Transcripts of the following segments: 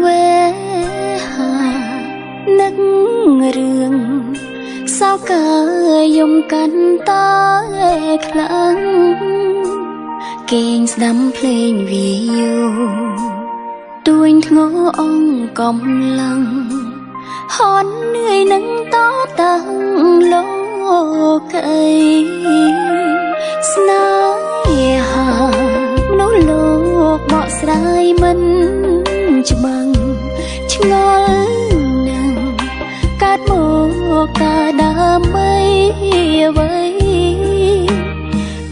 វេហានឹករឿងសោកយំកាន់តែខ្លាំងគេងស្ដាំភ្លេងវីយូទួញធ្ងរអង្គកំឡឹងហន់នឿយនឹងតតាំងលោកអីស្នេហាមនុស្សលោកបកស្រាយមិនច្បាំងឆ្ងល់នឹងកាត់មកកាដើម្បីអ្វី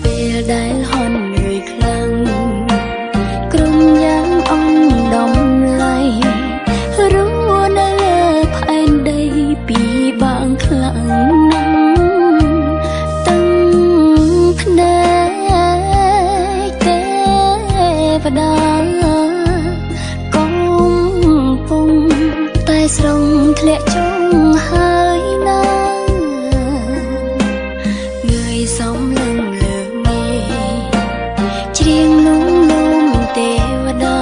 ពេលដែលហន់នឿយខ្លាំងក្រុមយ៉ាងអង្គដំឡៃរស់នៅលើផែនដីពីបាងខ្លាំងណាស់តាំងភ្នែកទេវតាកំពុងតែស្រង់ធ្លាក់ចុងហើយណាងើយសំលឹងលើមេច្រៀងលំលំទេវតា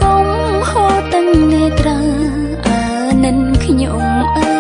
កុំហូរទាំងនេត្រាអានិនខ្ញុំអី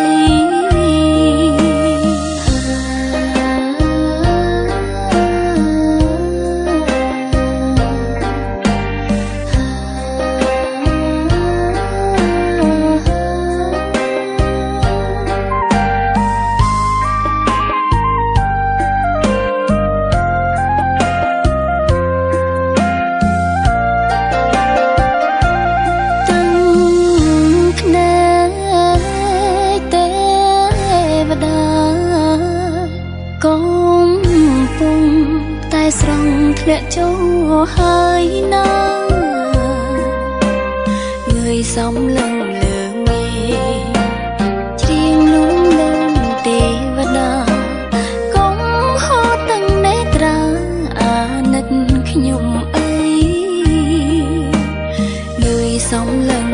កំពុងតែស្រង់ធ្លាក់ចូលហើយណាងើយសំលឹងលើមេច្រៀងលំលំទេវតាកុំហូរទាំងនេត្រាអាណិតខ្ញុំអីងើយសំលឹង